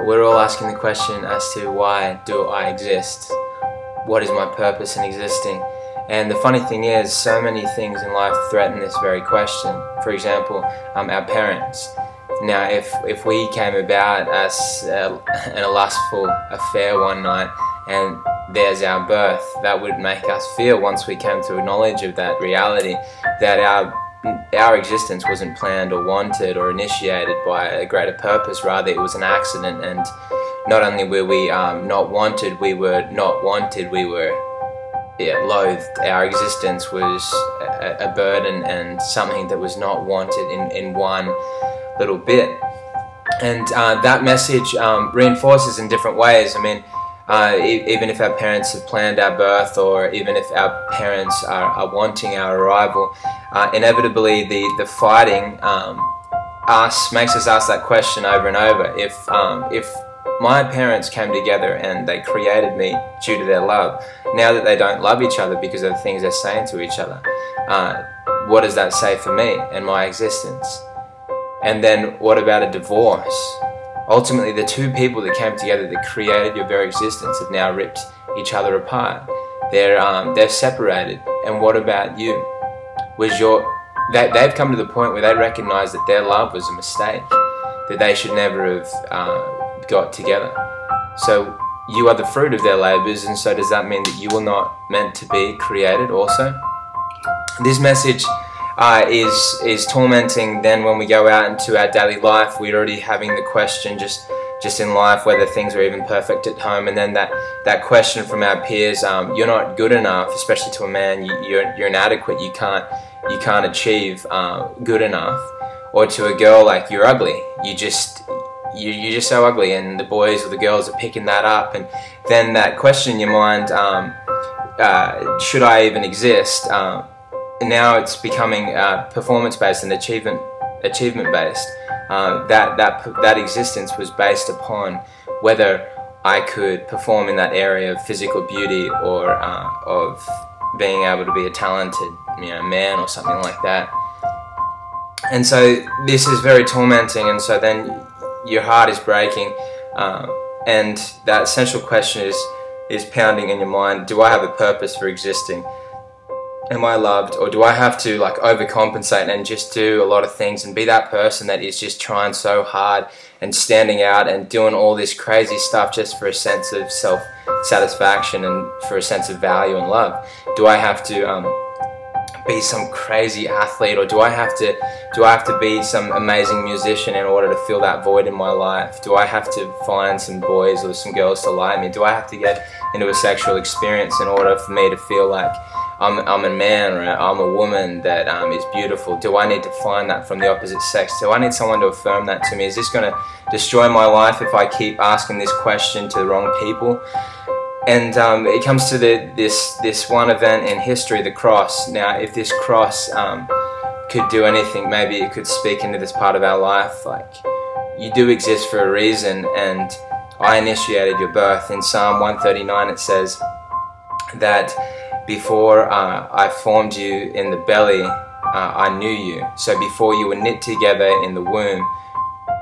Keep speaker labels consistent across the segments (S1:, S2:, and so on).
S1: we're all asking the question as to why do I exist? What is my purpose in existing? And the funny thing is, so many things in life threaten this very question. For example, our parents. Now, if we came about as in a lustful affair one night and there's our birth, that would make us feel, once we came to a knowledge of that reality, that our existence wasn't planned or wanted or initiated by a greater purpose. Rather, it was an accident, and not only were we not wanted, we were loathed. Our existence was a burden and something that was not wanted in one little bit. And that message reinforces in different ways. I mean, even if our parents have planned our birth, or even if our parents are wanting our arrival, inevitably the fighting makes us ask that question over and over. If my parents came together and they created me due to their love, now that they don't love each other because of the things they're saying to each other, what does that say for me and my existence? And then what about a divorce? Ultimately, the two people that came together that created your very existence have now ripped each other apart. They're separated. And what about you? They've come to the point where they recognize that their love was a mistake, that they should never have got together. So you are the fruit of their labors, and so does that mean that you were not meant to be created also? This message is tormenting. Then when we go out into our daily life, we're already having the question just in life whether things are even perfect at home, and then that question from our peers, you're not good enough, especially to a man, you're inadequate, you can't achieve good enough. Or to a girl, like, you're ugly, you're just so ugly, and the boys or the girls are picking that up, and then that question in your mind, should I even exist? Now it's becoming performance-based and achievement-based. That existence was based upon whether I could perform in that area of physical beauty, or of being able to be a talented, man or something like that. And so this is very tormenting, and so then your heart is breaking, and that essential question is pounding in your mind: do I have a purpose for existing? Am I loved, or do I have to overcompensate and just do a lot of things and be that person that is just trying so hard and standing out and doing all this crazy stuff just for a sense of self-satisfaction and for a sense of value and love? Do I have to be some crazy athlete, or do I have to be some amazing musician in order to fill that void in my life? Do I have to find some boys or some girls to like me? Do I have to get into a sexual experience in order for me to feel like I'm a man, or I'm a woman that is beautiful? Do I need to find that from the opposite sex? Do I need someone to affirm that to me? Is this going to destroy my life if I keep asking this question to the wrong people? And it comes to this one event in history, the cross. Now, if this cross could do anything, maybe it could speak into this part of our life. Like, you do exist for a reason, and I initiated your birth. In Psalm 139 it says that before I formed you in the belly, I knew you. So before you were knit together in the womb,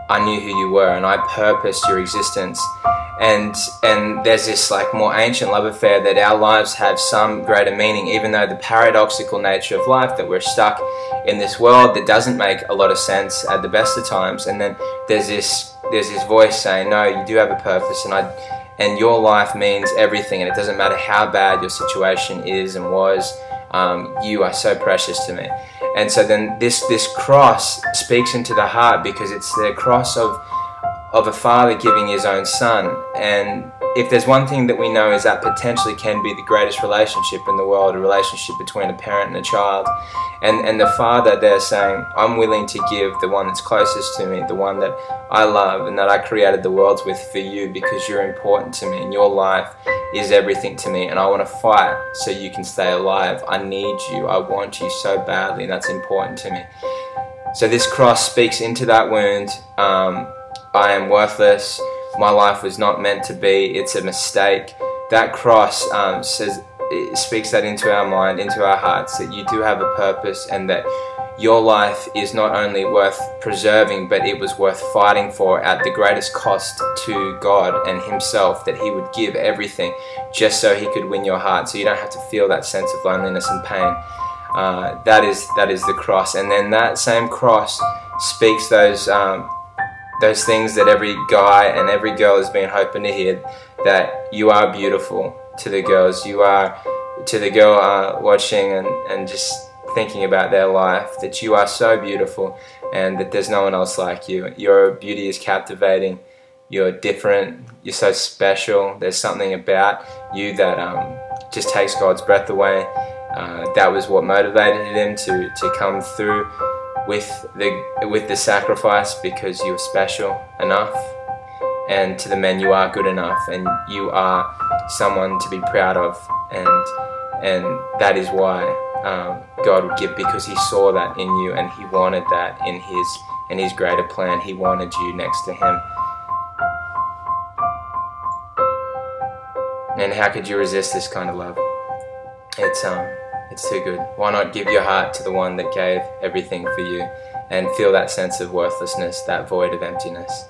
S1: I knew who you were, and I purposed your existence. And there's this more ancient love affair that our lives have some greater meaning, even though the paradoxical nature of life, that we're stuck in this world that doesn't make a lot of sense at the best of times. And then there's this voice saying, no, you do have a purpose, and your life means everything, and it doesn't matter how bad your situation is and was, you are so precious to me. And so then this cross speaks into the heart, because it's the cross of a father giving his own son. And if there's one thing that we know, is that potentially can be the greatest relationship in the world, a relationship between a parent and a child. And the father there saying, I'm willing to give the one that's closest to me, the one that I love and that I created the worlds with, for you, because you're important to me and your life is everything to me, and I want to fight so you can stay alive. I need you, I want you so badly, and that's important to me. So this cross speaks into that wound. I am worthless, my life was not meant to be, it's a mistake. That cross it speaks that into our mind, into our hearts, that you do have a purpose, and that your life is not only worth preserving, but it was worth fighting for at the greatest cost to God and himself, that he would give everything just so he could win your heart, so you don't have to feel that sense of loneliness and pain. That is the cross. And then that same cross speaks those things that every guy and every girl has been hoping to hear, that you are beautiful to the girls. You are, to the girl watching and just thinking about their life, that you are so beautiful and that there's no one else like you. Your beauty is captivating. You're different. You're so special. There's something about you that just takes God's breath away. That was what motivated him to come through with the sacrifice, because you were special enough. And to the men, you are good enough, and you are someone to be proud of, and that is why God would give, because he saw that in you and he wanted that in his greater plan. He wanted you next to him. And how could you resist this kind of love? It's too good. Why not give your heart to the one that gave everything for you and feel that sense of worthlessness, that void of emptiness?